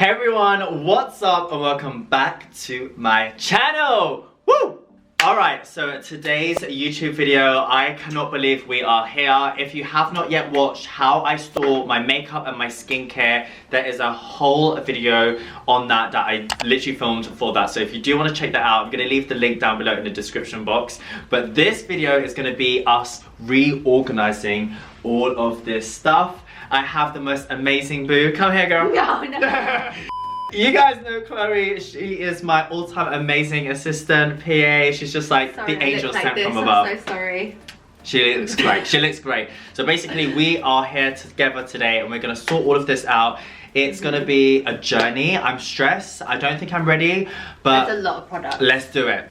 Hey everyone, what's up and welcome back to my channel. Woo! Alright, so today's YouTube video, I cannot believe we are here. If you have not yet watched how I store my makeup and my skincare, there is a whole video on that I literally filmed for that. So if you do want to check that out, I'm going to leave the link down below in the description box. But this video is going to be us reorganizing all of this stuff. I have the most amazing boo. Come here, girl. No. You guys know Chloe, she is my all-time amazing assistant, PA. She's just like the angel sent from above. I'm so sorry. She looks great, she looks great. So basically we are here together today and we're gonna sort all of this out. It's gonna be a journey. I'm stressed, I don't think I'm ready, but there's a lot of products. Let's do it.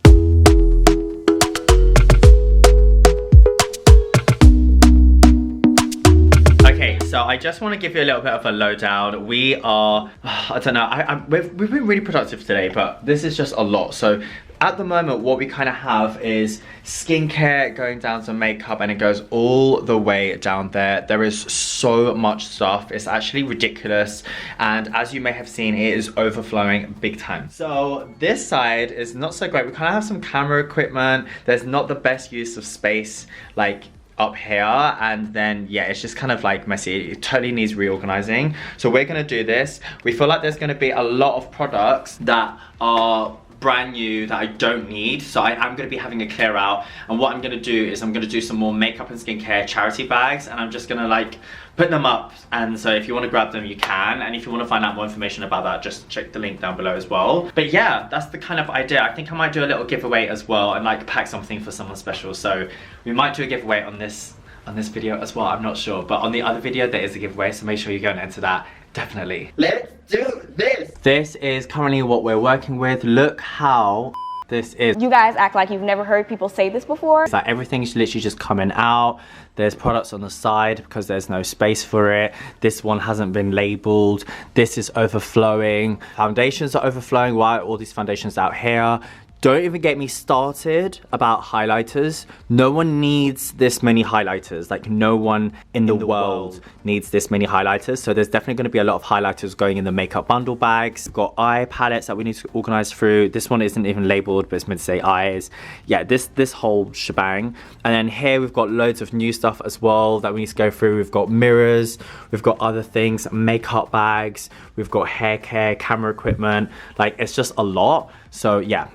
Okay, so I just want to give you a little bit of a lowdown. We are, I don't know, we've been really productive today, but this is just a lot. So at the moment, what we kind of have is skincare going down to makeup, and it goes all the way down there. There is so much stuff. It's actually ridiculous. And as you may have seen, it is overflowing big time. So this side is not so great. We kind of have some camera equipment. There's not the best use of space, like up here, and then yeah, it's just kind of like messy. It totally needs reorganizing. So we're gonna do this. We feel like there's gonna be a lot of products that are brand new that I don't need, so I am going to be having a clear out. And what I'm going to do is I'm going to do some more makeup and skincare charity bags, and I'm just going to like put them up. And so if you want to grab them, you can, and if you want to find out more information about that, just check the link down below as well. But yeah, that's the kind of idea. I think I might do a little giveaway as well and like pack something for someone special. So we might do a giveaway on this video as well. I'm not sure, but on the other video there is a giveaway, so make sure you go and enter that. Definitely. Let's do this. This is currently what we're working with. Look how this is. You guys act like you've never heard people say this before. It's like everything's literally just coming out. There's products on the side because there's no space for it. This one hasn't been labeled. This is overflowing. Foundations are overflowing. Why are all these foundations out here? Don't even get me started about highlighters. No one needs this many highlighters. Like no one in the world needs this many highlighters. So there's definitely gonna be a lot of highlighters going in the makeup bundle bags. We've got eye palettes that we need to organize through. This one isn't even labeled, but it's meant to say eyes. Yeah, this whole shebang. And then here we've got loads of new stuff as well that we need to go through. We've got mirrors, we've got other things, makeup bags, we've got hair care, camera equipment. Like it's just a lot. So yeah.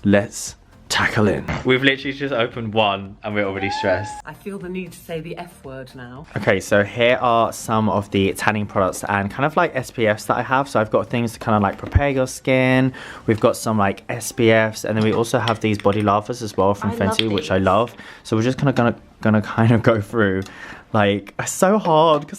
Let's tackle in. We've literally just opened one and we're already stressed. I feel the need to say the F word now. Okay, so here are some of the tanning products and kind of like SPFs that I have. So I've got things to kind of like prepare your skin. We've got some like SPFs, and then we also have these body lavas as well from Fenty, which I love. So we're just gonna kind of go through. Like, it's so hard because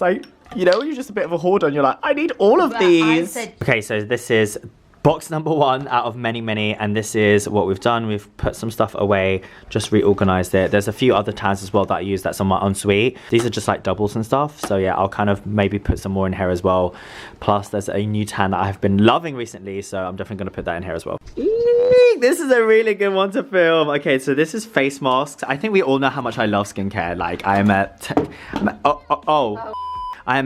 you know, when you're just a bit of a hoarder and you're like, I need all of these. Okay, so this is box number one out of many, and this is what we've done. We've put some stuff away, just reorganized it. There's a few other tans as well that I use that's on my ensuite. These are just like doubles and stuff. So yeah, I'll kind of maybe put some more in here as well. Plus there's a new tan that I've been loving recently, so I'm definitely gonna put that in here as well. This is a really good one to film. Okay, so this is face masks. I think we all know how much I love skincare. Like I am a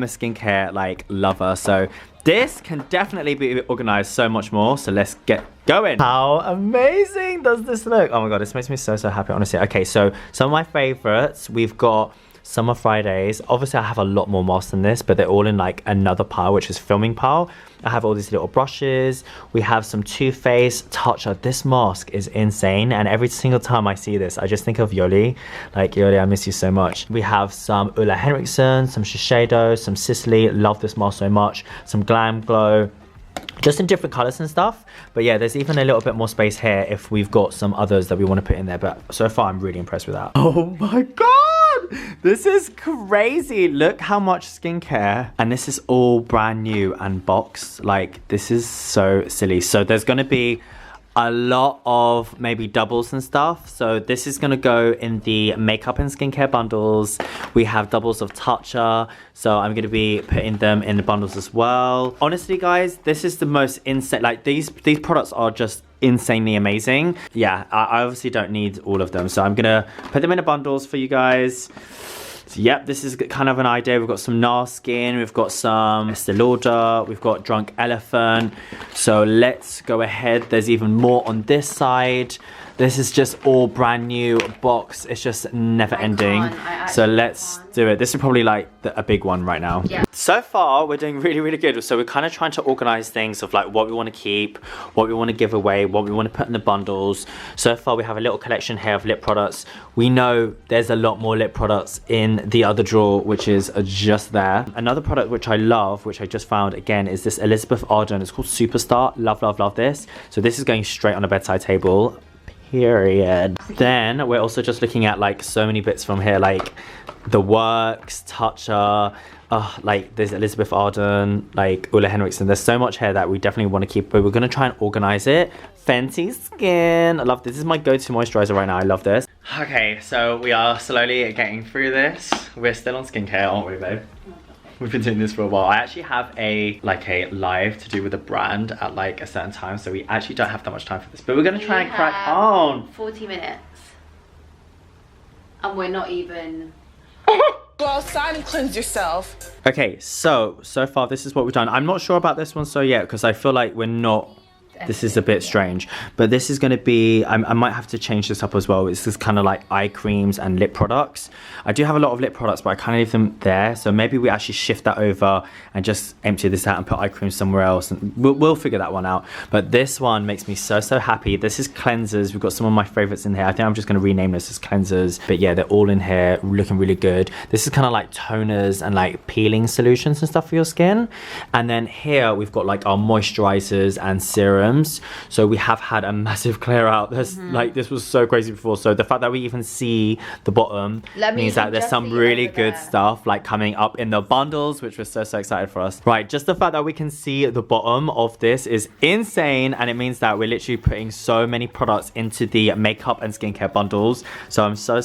skincare like lover, so this can definitely be organized so much more. So let's get going. How amazing does this look? Oh my god, this makes me so happy, honestly. Okay, so some of my favorites, we've got Summer Fridays. Obviously I have a lot more masks than this, but they're all in like another pile, which is filming pile. I have all these little brushes. We have some Too Faced Toucher. This mask is insane, and every single time I see this I just think of Yoli. Like, Yoli, I miss you so much. We have some Ulla Henriksen, some Shiseido, some Sicily. Love this mask so much. Some Glam Glow, just in different colors and stuff. But yeah, there's even a little bit more space here if we've got some others that we want to put in there, but so far I'm really impressed with that. Oh my god, this is crazy. Look how much skincare, and this is all brand new and boxed. Like, this is so silly. So there's going to be a lot of maybe doubles and stuff. So this is gonna go in the makeup and skincare bundles. We have doubles of Toucher, so I'm gonna be putting them in the bundles as well. Honestly guys, this is the most insane, like these products are just insanely amazing. Yeah, I obviously don't need all of them, so I'm gonna put them in the bundles for you guys. So yep, this is kind of an idea. We've got some Nars skin, we've got some Estee Lauder, we've got Drunk Elephant. So let's go ahead. There's even more on this side. This is just all brand new box. It's just never ending. So let's do it. This is probably like a big one right now. Yeah. So far, we're doing really, really good. So we're kind of trying to organize things of like what we want to keep, what we want to give away, what we want to put in the bundles. So far, we have a little collection here of lip products. We know there's a lot more lip products in the other drawer, which is just there. Another product which I love, which I just found again, is this Elizabeth Arden. It's called Superstar. Love, love, love this. So this is going straight on a bedside table. Period. Then we're also just looking at like so many bits from here, like the Works, Toucher, like there's Elizabeth Arden, like Ulla Henriksen. There's so much here that we definitely want to keep, but we're going to try and organize it. Fenty Skin. I love this. This is my go-to moisturizer right now. I love this. Okay, so we are slowly getting through this. We're still on skincare, aren't we, babe? We've been doing this for a while. I actually have a live to do with a brand at like a certain time, so we actually don't have that much time for this, but we're gonna try and crack on. 40 minutes. And we're not even... Go outside and cleanse yourself. Okay, so far this is what we've done. I'm not sure about this one so yet, because I feel like we're not... This is a bit strange, but this is going to be, I might have to change this up as well. It's just kind of like eye creams and lip products. I do have a lot of lip products, but I kind of leave them there. So maybe we actually shift that over and just empty this out and put eye cream somewhere else. And we'll figure that one out. But this one makes me so happy. This is cleansers. We've got some of my favorites in here. I think I'm just going to rename this as cleansers. But yeah, they're all in here looking really good. This is kind of like toners and like peeling solutions and stuff for your skin. And then here we've got like our moisturizers and serums. So we have had a massive clear out. There's like, this was so crazy before. So the fact that we even see the bottom means that there's some really good stuff like coming up in the bundles, which we're so excited for us. Right, just the fact that we can see the bottom of this is insane, and it means that we're literally putting so many products into the makeup and skincare bundles. So I'm so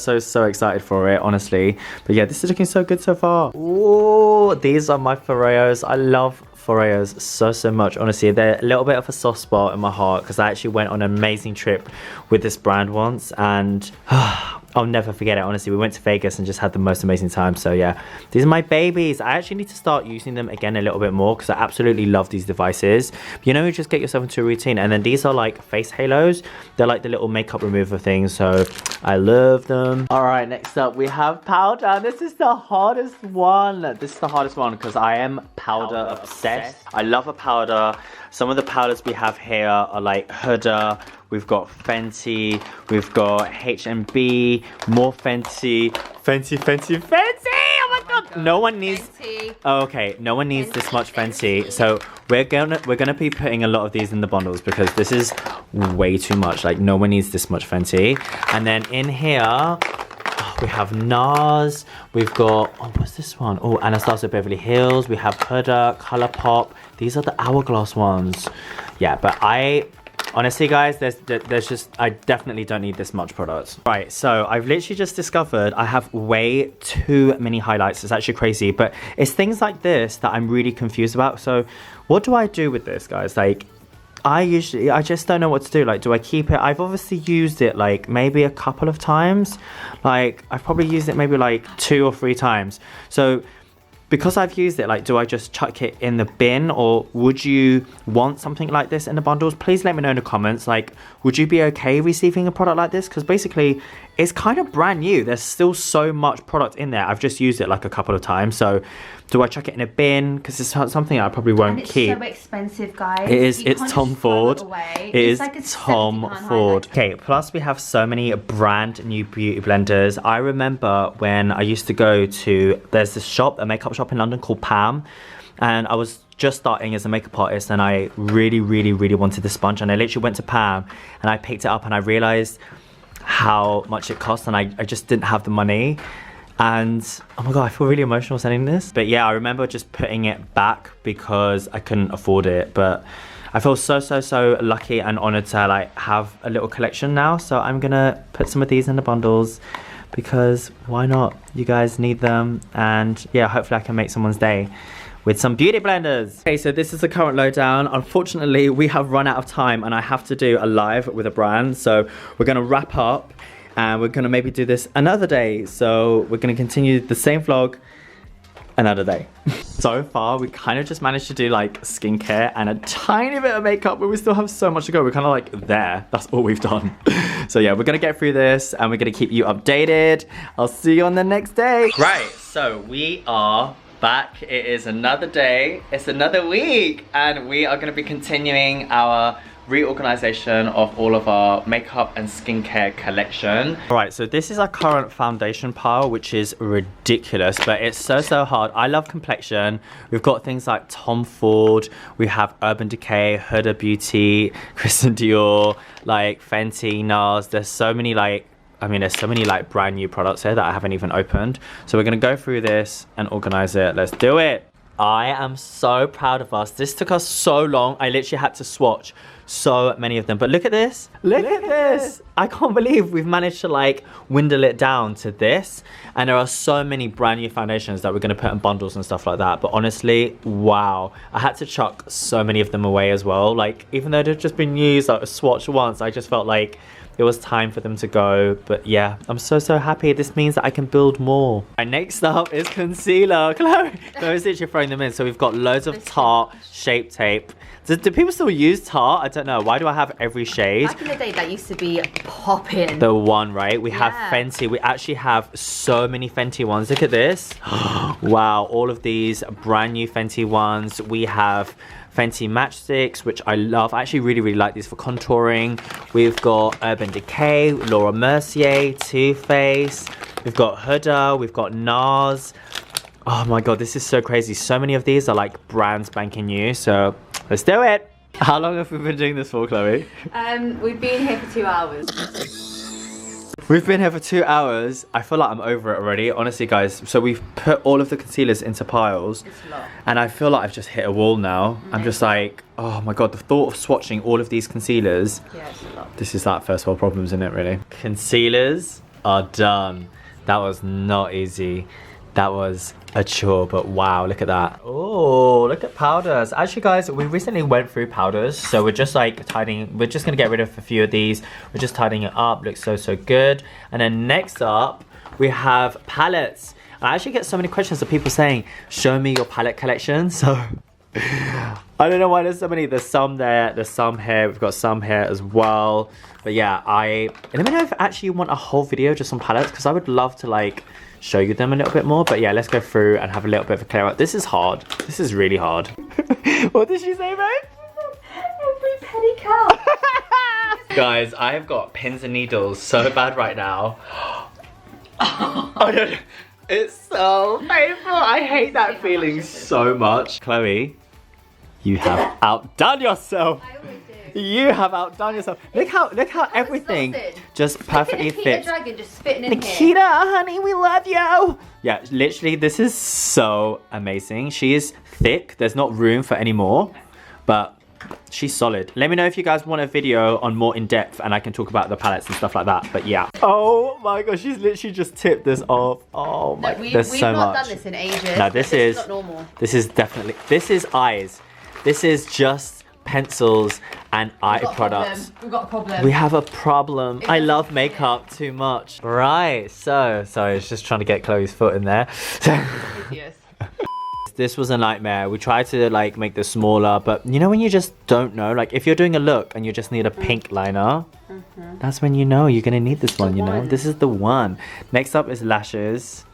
excited for it, honestly. But yeah, this is looking so good so far. Ooh, these are my Foreos. I love Foreos so much. Honestly, they're a little bit of a soft spot in my heart because I actually went on an amazing trip with this brand once, and I'll never forget it. Honestly, we went to Vegas and just had the most amazing time. So yeah, these are my babies. I actually need to start using them again a little bit more because I absolutely love these devices. You know, you just get yourself into a routine. And then these are like face halos. They're like the little makeup remover things, so I love them. All right, next up we have powder. This is the hardest one. This is the hardest one because I am powder obsessed. I love a powder. Some of the powders we have here are like Huda, we've got Fenty, we've got H&B, more Fenty. Oh my god! No one needs. Fenty. Oh, okay, no one needs this much Fenty. So we're gonna be putting a lot of these in the bundles because this is way too much. Like, no one needs this much Fenty. And then in here, we have Nars, we've got, oh, what's this one? Oh, Anastasia Beverly Hills, we have Huda, Colourpop. These are the Hourglass ones. Yeah, but honestly guys, there's just, I definitely don't need this much product. Right, so I've literally just discovered I have way too many highlights. It's actually crazy, but it's things like this that I'm really confused about. So what do I do with this, guys? Like, I just don't know what to do. Like, do I keep it? I've obviously used it like maybe a couple of times. Like, I've probably used it maybe like 2 or 3 times. So because I've used it, like, do I just chuck it in the bin, or would you want something like this in the bundles? Please let me know in the comments. Like, would you be okay receiving a product like this? Because basically it's kind of brand new. There's still so much product in there. I've just used it like a couple of times. So do I chuck it in a bin? Because it's something I probably won't keep. It's so expensive, guys. It is. It's Tom Ford. It is like Tom Ford. Okay, plus we have so many brand new beauty blenders. I remember when I used to go to, there's this shop, a makeup shop in London called Pam. And I was just starting as a makeup artist, and I really wanted this sponge. And I literally went to Pam and I picked it up, and I realized how much it cost, and I just didn't have the money. And oh my god, I feel really emotional saying this, but yeah, I remember just putting it back because I couldn't afford it. But I feel so lucky and honored to like have a little collection now. So I'm gonna put some of these in the bundles because why not? You guys need them, and yeah, hopefully I can make someone's day with some beauty blenders. Okay, so this is the current lowdown. Unfortunately, we have run out of time and I have to do a live with a brand. So we're gonna wrap up and we're gonna maybe do this another day. So we're gonna continue the same vlog another day. So far, we kind of just managed to do like skincare and a tiny bit of makeup, but we still have so much to go. We're kind of like there. That's all we've done. So yeah, we're gonna get through this and we're gonna keep you updated. I'll see you on the next day. Right, so we are back. It is another day. It's another week, and we are gonna be continuing our reorganization of all of our makeup and skincare collection. All right, so this is our current foundation pile, which is ridiculous, but it's so hard. I love complexion. We've got things like Tom Ford, we have Urban Decay, Huda Beauty, Christian Dior, like Fenty, Nars. There's so many like, I mean, there's so many like brand new products here that I haven't even opened. So we're gonna go through this and organize it. Let's do it. I am so proud of us. This took us so long. I literally had to swatch so many of them, but look at this. Look at this. I can't believe we've managed to like dwindle it down to this, and there are so many brand new foundations that we're going to put in bundles and stuff like that. But honestly, wow, I had to chuck so many of them away as well. Like, even though they've just been used, like swatched once, I just felt like it was time for them to go. But yeah, I'm so happy. This means that I can build more. And next up is concealer. Chloe's literally throwing them in. So we've got loads of Tarte Shape Tape. Do people still use Tarte? I don't know. Why do I have every shade? Back in the day, that used to be popping. The one, right? We have Fenty. We actually have so many Fenty ones. Look at this. Wow, all of these brand new Fenty ones. We have Fenty matchsticks, which I love. I actually really like these for contouring. We've got Urban Decay, Laura Mercier, Too Faced. We've got Huda. We've got Nars. Oh my god, this is so crazy. So many of these are like brand spanking new. So let's do it. How long have we been doing this for, Chloe? We've been here for 2 hours. We've been here for 2 hours. I feel like I'm over it already, honestly, guys. So we've put all of the concealers into piles. It's a lot. And I feel like I've just hit a wall now. I'm just like, oh my god, the thought of swatching all of these concealers. Yeah, it's a lot. This is like first world problems, isn't it, really? Concealers are done. That was not easy. That was a chore, but wow, look at that. Oh, look at powders. Actually, guys, we recently went through powders, so we're just like tidying. We're just gonna get rid of a few of these. We're just tidying it up. Looks so good. And then next up, we have palettes. I actually get so many questions of people saying, show me your palette collection. So I don't know why there's so many. There's some there, there's some here. We've got some here as well. But yeah, let me know if actually you want a whole video just on palettes, because I would love to like show you them a little bit more. But yeah, let's go through and have a little bit of a clear out. This is hard. This is really hard. What did she say, babe? Every penny counts. Guys, I have got pins and needles so bad right now. Oh no, it's so painful. I hate that feeling so much. Chloe, you have outdone yourself. I always do. You have outdone yourself. Look how everything just perfectly fits. Dragon just fitting in Nikita, honey, we love you. Yeah, literally, this is so amazing. She is thick. There's not room for any more, but she's solid. Let me know if you guys want a video on more in depth, and I can talk about the palettes and stuff like that. But yeah. Oh my gosh, she's literally just tipped this off. Oh my, there's so much. We've not done this in ages. No, this is not normal. This is definitely. This is eyes. This is just pencils and eye products. We've got a problem. We have a problem. I love makeup too much. Right, so sorry, it's just trying to get Chloe's foot in there. This was a nightmare. We tried to like make this smaller, but you know when you just don't know, like if you're doing a look and you just need a pink liner, that's when you know you're gonna need this one, you know? This is the one. Next up is lashes.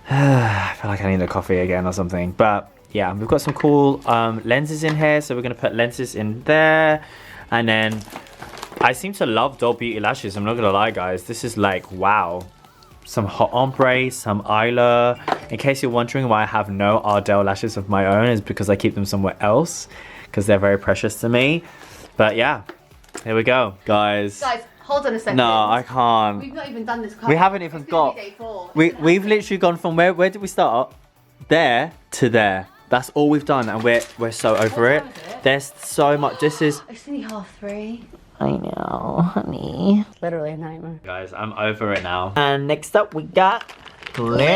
I feel like I need a coffee again or something, but yeah, we've got some cool lenses in here, so we're gonna put lenses in there. And then I seem to love Doll Beauty lashes, I'm not gonna lie, guys. This is like, wow. Some hot ombre, some eyeliner. In case you're wondering why I have no Ardell lashes of my own, is because I keep them somewhere else, because they're very precious to me. But yeah, here we go, guys. Guys, hold on a second. No, I can't. We've not even done this. We haven't even got. We've literally gone from where did we start? There to there. That's all we've done, and we're so over it. There's so much. This is. It's only 3:30. I know, honey. Literally a nightmare. Guys, I'm over it now. And next up, we got glitters.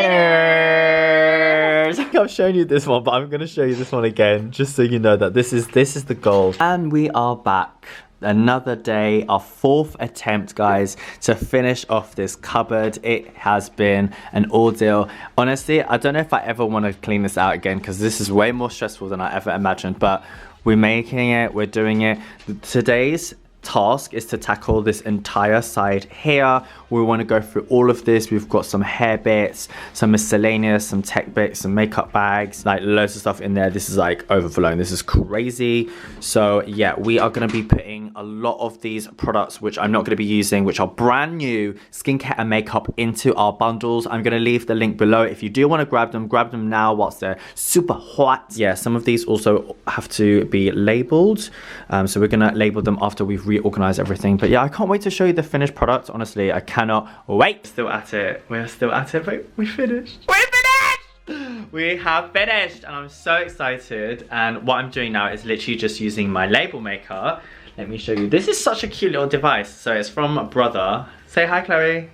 I've shown you this one, but I'm gonna show you this one again, just so you know that this is the goal. And we are back. another day, our 4th attempt, guys, to finish off this cupboard. It has been an ordeal. Honestly, I don't know if I ever want to clean this out again, because this is way more stressful than I ever imagined, but we're making it, we're doing it. Today's task is to tackle this entire side here. We want to go through all of this. We've got some hair bits, some miscellaneous, some tech bits, some makeup bags, like loads of stuff in there. This is like overflowing. This is crazy. So yeah, we are going to be putting a lot of these products, which I'm not going to be using, which are brand new skincare and makeup, into our bundles. I'm going to leave the link below. If you do want to grab them now whilst they're super hot. Yeah, some of these also have to be labeled. So we're going to label them after we've reorganized everything. But yeah, I can't wait to show you the finished product. Honestly, I cannot wait. Still at it. We're still at it, but we finished. We finished! We have finished, and I'm so excited. And what I'm doing now is literally just using my label maker. Let me show you. This is such a cute little device. So it's from Brother. Say hi, Chloe.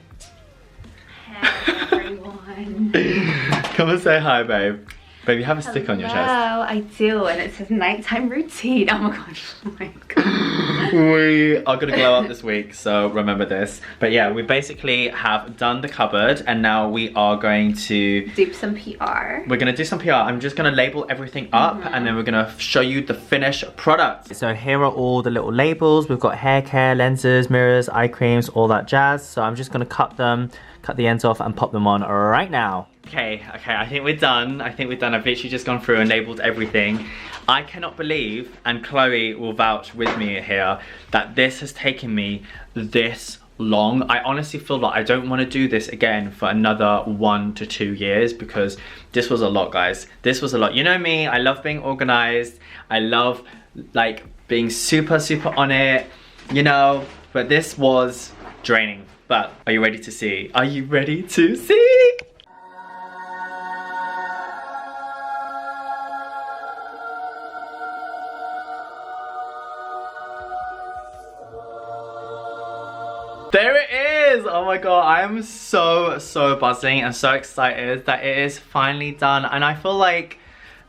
Hey everyone. Come and say hi, babe. Babe, you have a stick on your chest. Oh, I do, and it says nighttime routine. Oh my gosh, oh my god. We are gonna glow up this week, so remember this. But yeah, we basically have done the cupboard, and now we are going to do some PR. We're gonna do some PR. I'm just gonna label everything up, and then we're gonna show you the finished product. So here are all the little labels. We've got hair care, lenses, mirrors, eye creams, all that jazz. So I'm just gonna cut the ends off and pop them on right now. Okay, I think we're done. I've literally just gone through and labeled everything. I cannot believe, and Chloe will vouch with me here, that this has taken me this long. I honestly feel like I don't want to do this again for another 1 to 2 years, because this was a lot, guys. This was a lot. You know me, I love being organized. I love like being super on it, you know, but this was draining. But are you ready to see? Are you ready to see? There it is! Oh my god, I am so buzzing and so excited that it is finally done. And I feel like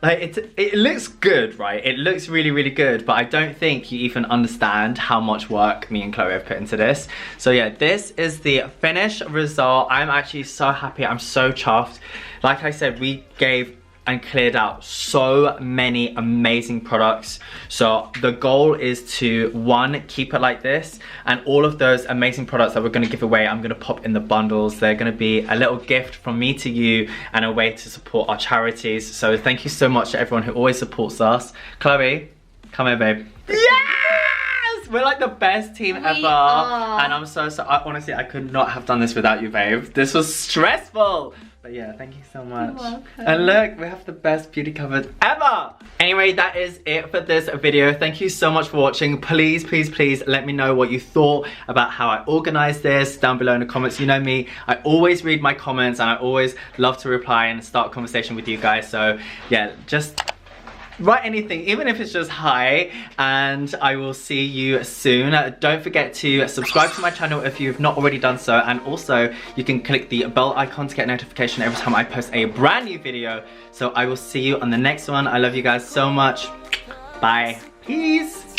it looks good, right? It looks really good, but I don't think you even understand how much work me and Chloe have put into this. So yeah, this is the finished result. I'm actually so happy. I'm so chuffed. Like I said, we gave and cleared out so many amazing products. So the goal is to, 1, keep it like this, and all of those amazing products that we're gonna give away, I'm gonna pop in the bundles. They're gonna be a little gift from me to you and a way to support our charities. So thank you so much to everyone who always supports us. Chloe, come here, babe. Yes! We're like the best team ever. And I'm so honestly, I could not have done this without you, babe. This was stressful. But yeah, thank you so much. You're welcome. And look, we have the best beauty cupboard ever. Anyway, that is it for this video. Thank you so much for watching. Please let me know what you thought about how I organized this down below in the comments. You know me, I always read my comments and I always love to reply and start a conversation with you guys. So yeah, just write anything, even if it's just hi, and I will see you soon. Don't forget to subscribe to my channel if you've not already done so, and also you can click the bell icon to get notification every time I post a brand new video. So I will see you on the next one. I love you guys so much. Bye. Peace.